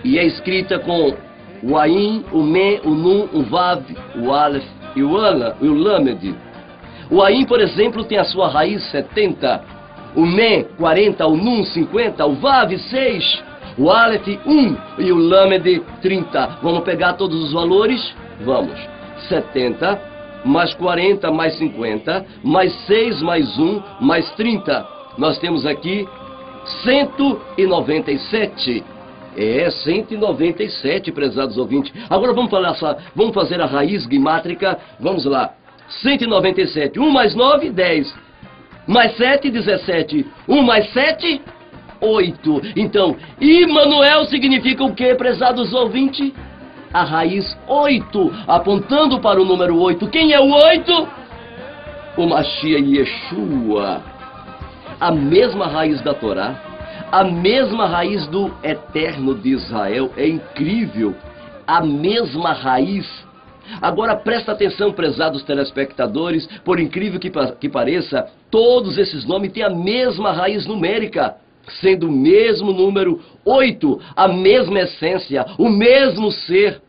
e é escrita com o Ain, o Men, o Nun, o Vav, o Aleph e o Lamed. O Ain, por exemplo, tem a sua raiz 70, o Men 40, o Nun 50, o Vav 6, o Aleph 1 e o Lamed 30. Vamos pegar todos os valores? Vamos. 70 mais 40 mais 50 mais 6 mais 1 mais 30. Nós temos aqui 197. É, 197, prezados ouvintes. Agora vamos fazer a raiz guimátrica. Vamos lá. 197. 1 mais 9, 10. Mais 7, 17. 1 mais 7, 8. Então, Immanuel significa o que, prezados ouvintes? A raiz 8, apontando para o número 8. Quem é o 8? O Mashiach Yeshua. A mesma raiz da Torá, a mesma raiz do Eterno de Israel. É incrível, a mesma raiz. Agora presta atenção, prezados telespectadores, por incrível que pareça, todos esses nomes têm a mesma raiz numérica, sendo o mesmo número 8, a mesma essência, o mesmo ser.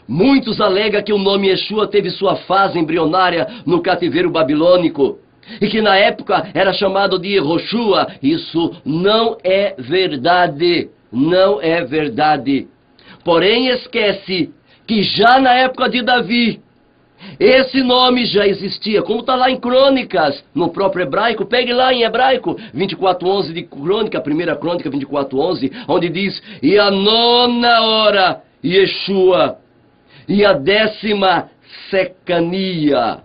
Muitos alegam que o nome Yeshua teve sua fase embrionária no cativeiro babilônico, e que na época era chamado de Yehoshua. Isso não é verdade, não é verdade. Porém, esquece que já na época de Davi, esse nome já existia, como está lá em Crônicas, no próprio hebraico. Pegue lá em hebraico, 24:11 de Crônica, 1ª Crônica 24:11, onde diz: e a 9ª hora, Yeshua, e a 10ª, Secania.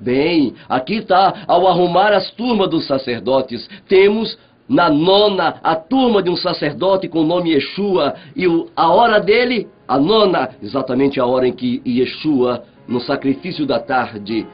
Bem, aqui está, ao arrumar as turmas dos sacerdotes, temos na 9ª a turma de um sacerdote com o nome Yeshua, e a hora dele, a 9ª, exatamente a hora em que Yeshua, no sacrifício da tarde,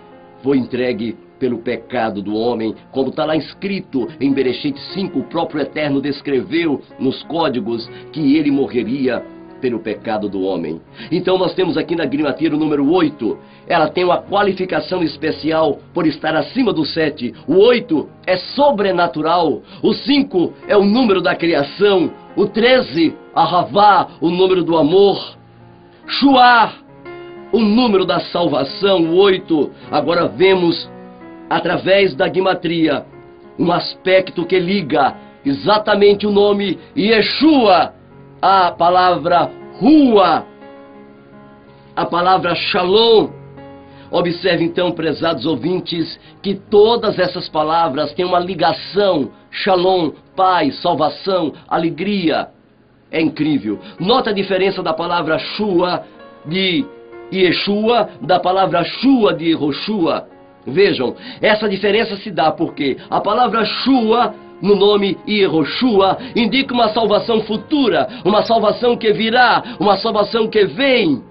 foi entregue pelo pecado do homem, como está lá escrito em Bereshit 5, o próprio Eterno descreveu nos códigos que ele morreria pelo pecado do homem. Então nós temos aqui na grimateira o número 8. Ela tem uma qualificação especial por estar acima do 7. O 8 é sobrenatural. O 5 é o número da criação. O 13, Ahavá, o número do amor. Shuar, o número da salvação. O 8, agora vemos, através da gimatria, um aspecto que liga exatamente o nome Yeshua, a palavra Rua, a palavra Shalom. Observe então, prezados ouvintes, que todas essas palavras têm uma ligação. Shalom, paz, salvação, alegria. É incrível. Nota a diferença da palavra Shua de Yeshua, da palavra Shua de Yehoshua. Vejam, essa diferença se dá porque a palavra Shua no nome Yehoshua indica uma salvação futura, uma salvação que virá, uma salvação que vem.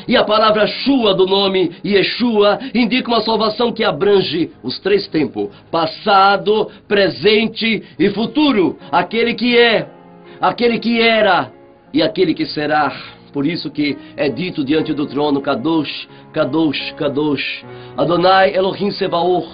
E a palavra Shua do nome Yeshua indica uma salvação que abrange os 3 tempos: passado, presente e futuro. Aquele que é, aquele que era e aquele que será. Por isso que é dito diante do trono: Kadosh, Kadosh, Kadosh, Adonai Elohim Sebaor,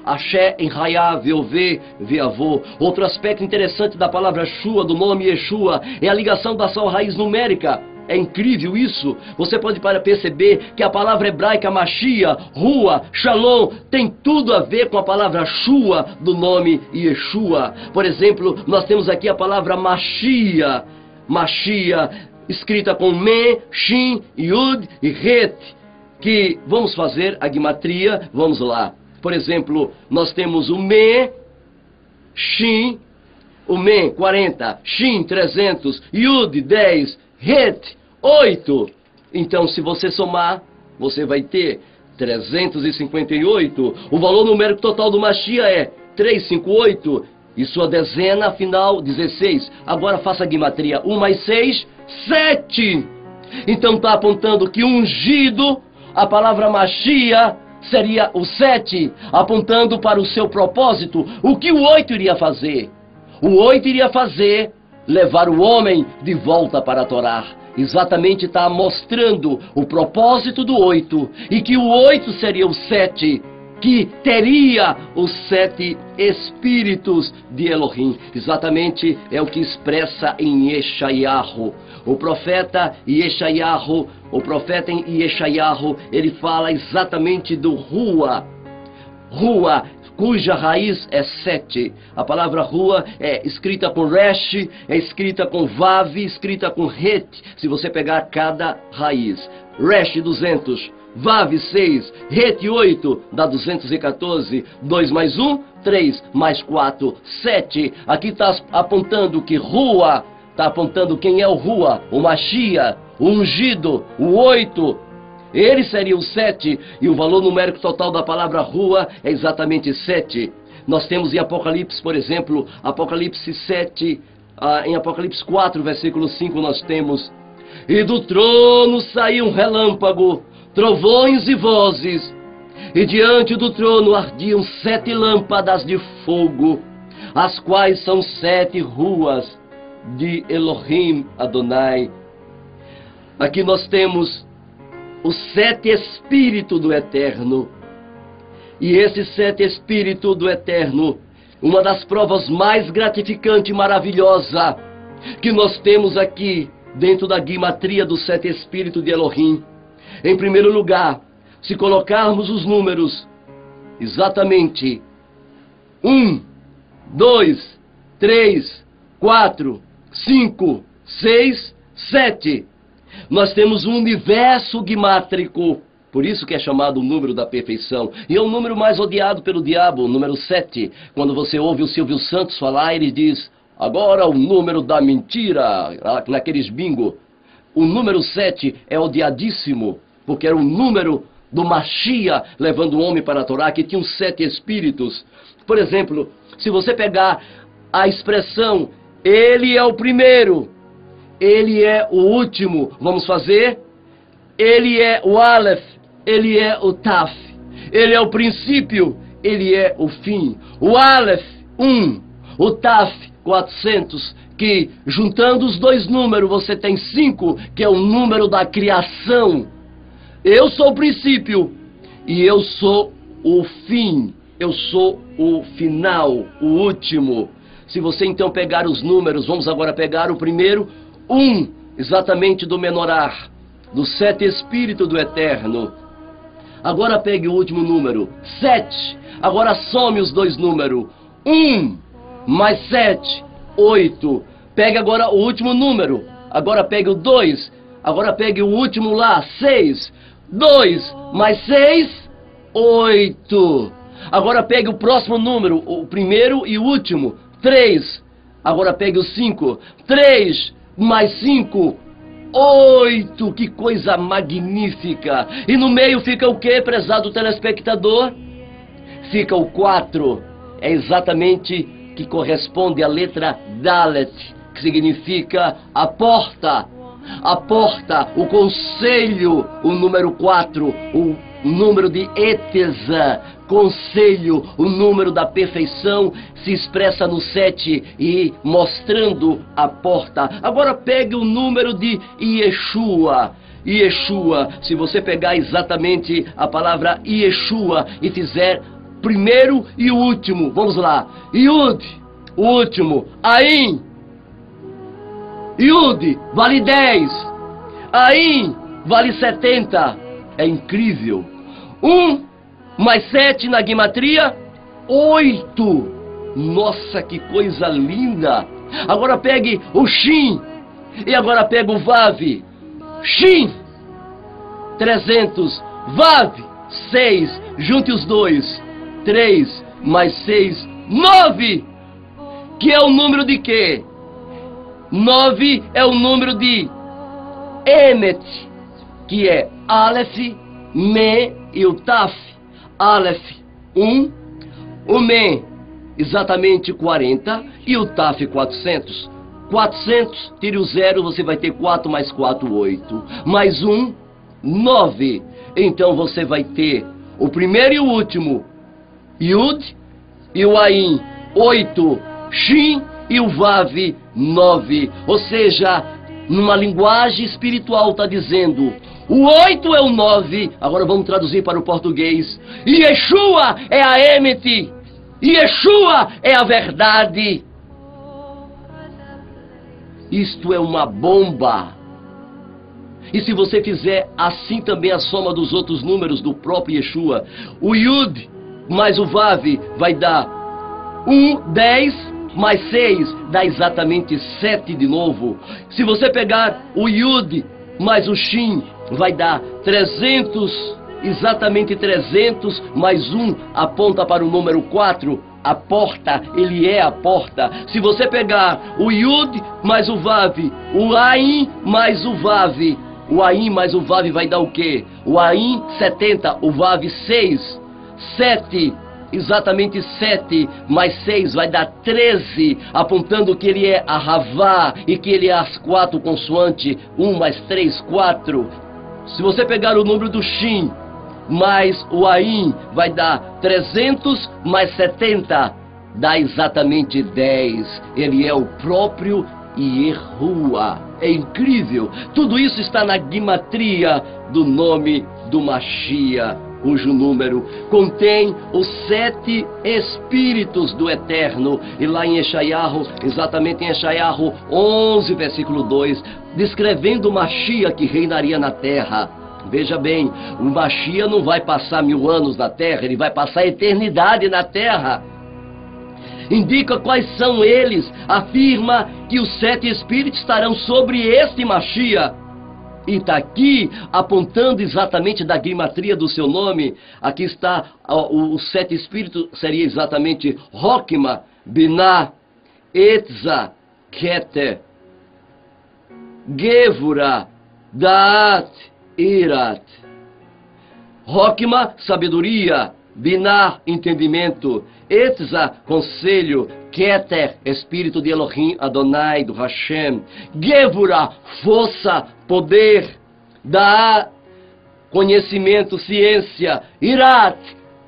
Axé em Raiá, Veovê, Veavô. Outro aspecto interessante da palavra Shua, do nome Yeshua, é a ligação da sua raiz numérica. É incrível isso. Você pode perceber que a palavra hebraica Mashiach, Rua, Shalom, tem tudo a ver com a palavra Shua do nome Yeshua. Por exemplo, nós temos aqui a palavra Mashiach, Mashiach, escrita com Me, Shin, Yud e Het, que vamos fazer a gimatria. Vamos lá. Por exemplo, nós temos o Me, Shin, o Men 40, Shin 300, Yud 10, Het 8. Então, se você somar, você vai ter 358. O valor numérico total do Mashiach é 358 e sua dezena final 16. Agora faça a gimatria. 1 mais 6, 7. Então está apontando que ungido, a palavra Mashiach, seria o 7, apontando para o seu propósito. O que o 8 iria fazer? O 8 iria fazer levar o homem de volta para a Torá. Exatamente está mostrando o propósito do 8, e que o 8 seria o 7, que teria os 7 espíritos de Elohim. Exatamente é o que expressa em Yeshayahu. O profeta Yeshayahu, em Yeshayahu, ele fala exatamente do Rua. Rua, cuja raiz é 7. A palavra Rua é escrita com Resh, é escrita com Vav, escrita com Het, se você pegar cada raiz. Resh 200, Vav 6, Het 8, dá 214, 2 mais 1, 3 mais 4, 7. Aqui está apontando que Rua, está apontando quem é o Rua, o Mashiach, o ungido, o 8. Ele seria o 7, e o valor numérico total da palavra Rua é exatamente 7. Nós temos em Apocalipse, por exemplo, Apocalipse 7, em Apocalipse 4, versículo 5, nós temos: e do trono saiu um relâmpago, trovões e vozes, e diante do trono ardiam 7 lâmpadas de fogo, as quais são 7 ruas de Elohim Adonai. Aqui nós temos os 7 Espíritos do Eterno. E esses 7 Espíritos do Eterno, uma das provas mais gratificante e maravilhosa que nós temos aqui dentro da guimatria dos 7 Espíritos de Elohim. Em primeiro lugar, se colocarmos os números exatamente 1, 2, 3, 4, 5, 6, 7, nós temos um universo guimátrico, por isso que é chamado o número da perfeição. E é o número mais odiado pelo diabo, o número 7. Quando você ouve o Silvio Santos falar, ele diz: agora o número da mentira, naqueles bingo. O número 7 é odiadíssimo, porque era o número do Mashiach levando o homem para a Torá, que tinha os 7 espíritos. Por exemplo, se você pegar a expressão, ele é o primeiro, ele é o último, vamos fazer? Ele é o Aleph, ele é o Taf, ele é o princípio, ele é o fim. O Aleph, 1, o Taf, 400, que juntando os dois números você tem 5, que é o número da criação. Eu sou o princípio e eu sou o fim, eu sou o final, o último. Se você então pegar os números, vamos agora pegar o primeiro, 1, exatamente do Menorá, dos 7 Espíritos do Eterno. Agora pegue o último número, 7. Agora some os dois números, 1 mais 7, 8. Pegue agora o último número, agora pegue o 2. Agora pegue o último lá, 6. 2 mais 6, 8. Agora pegue o próximo número, o primeiro e o último, 3. Agora pegue o 5. 3 mais 5, 8. Que coisa magnífica. E no meio fica o que, prezado telespectador? Fica o 4. É exatamente que corresponde à letra Dalet, que significa a porta. A porta, o conselho, o número 4, o número de Etesa, conselho, o número da perfeição, se expressa no 7 e mostrando a porta. Agora pegue o número de Yeshua. Yeshua, se você pegar exatamente a palavra Yeshua e fizer primeiro e o último, vamos lá, Yud, o último, Ain, Yud vale 10, Ain vale 70, é incrível. 1 mais 7 na guimatria, 8. Nossa, que coisa linda. Agora pegue o Shin e agora pega o Vav. Shin, 300, Vav, 6, junte os dois, 3 mais 6, 9, que é o número de quê? 9 é o número de Emet, que é Aleph, Me e o Taf. Aleph, 1, o Me, exatamente 40, e o Taf, 400. 400, tire o 0, você vai ter 4 mais 4, 8. Mais 1, 9. Então você vai ter o primeiro e o último, Yud, e o Ain, 8, Shin, e o Vav, 9. Ou seja, numa linguagem espiritual está dizendo, O 8 é o 9. Agora vamos traduzir para o português. Yeshua é a Emet. Yeshua é a verdade. Isto é uma bomba. E se você fizer assim também a soma dos outros números do próprio Yeshua, o Yud mais o Vav vai dar 10 mais 6, dá exatamente 7 de novo. Se você pegar o Yud mais o Shin, vai dar 300, exatamente 300, mais 1 aponta para o número 4. A porta, ele é a porta. Se você pegar o Yud mais o Vav, o Ain mais o Vav, o Ain mais o Vav vai dar o quê? O Ain 70, o Vav 6, 7, exatamente 7 mais 6 vai dar 13, apontando que ele é a Havá e que ele é as 4 consoantes, 1 mais 3, 4. Se você pegar o número do Shin mais o Ain, vai dar 300 mais 70, dá exatamente 10. Ele é o próprio Yehoua. É incrível. Tudo isso está na gimatria do nome do Mashiach, cujo número contém os 7 espíritos do Eterno. E lá em Yeshayahu, exatamente em Yeshayahu 11, versículo 2, descrevendo o Mashiach que reinaria na terra. Veja bem, o Mashiach não vai passar 1000 anos na terra, ele vai passar a eternidade na terra. Indica quais são eles, afirma que os 7 espíritos estarão sobre este Mashiach. E está aqui, apontando exatamente da gimatria do seu nome, aqui está os 7 espíritos, seria exatamente Hokma, Binah, Etza, Keter, Gevura, Daat, Irat. Hokma, sabedoria. Binah, entendimento. Etza, conselho. Keter, espírito de Elohim Adonai, do Hashem. Gevura, força, poder. Daat, conhecimento, ciência. Irat,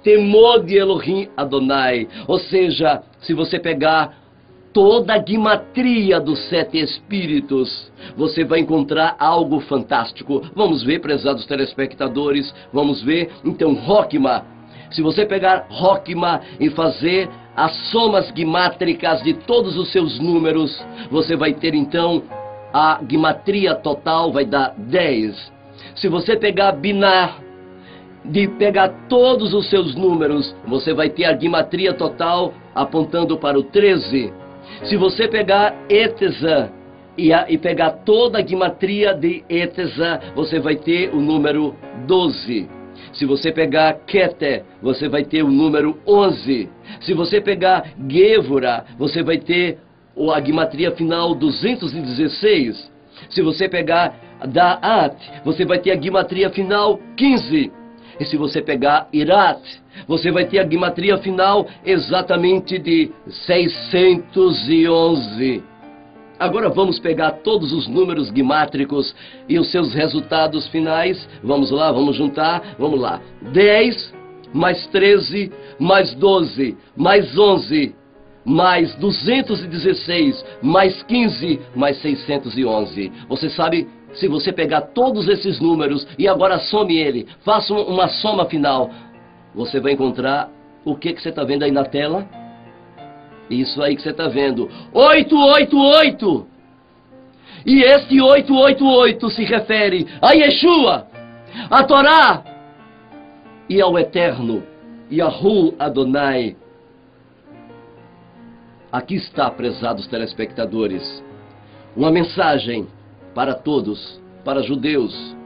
temor de Elohim Adonai. Ou seja, se você pegar toda a gimatria dos 7 espíritos, você vai encontrar algo fantástico. Vamos ver, prezados telespectadores, vamos ver. Então, Hokma, se você pegar Hokma e fazer as somas gimátricas de todos os seus números, você vai ter então a gimatria total, vai dar 10. Se você pegar Binah, de pegar todos os seus números, você vai ter a gimatria total apontando para o 13. Se você pegar Etza e pegar toda a gimatria de Etza, você vai ter o número 12. Se você pegar Keter, você vai ter o número 11. Se você pegar Gevura, você vai ter a gimatria final 216. Se você pegar Daat, você vai ter a gimatria final 15. E se você pegar Irat, você vai ter a gimatria final exatamente de 611. Agora vamos pegar todos os números gimátricos e os seus resultados finais. Vamos lá, vamos juntar. Vamos lá. 10 mais 13 mais 12 mais 11 mais 216 mais 15 mais 611. Você sabe, se você pegar todos esses números e agora some ele, faça uma soma final, você vai encontrar o que você está vendo aí na tela? Isso aí que você está vendo. 888. E este 888 se refere a Yeshua, a Torá e ao Eterno, Yahu Adonai. Aqui está, prezados telespectadores, uma mensagem para todos, para judeus,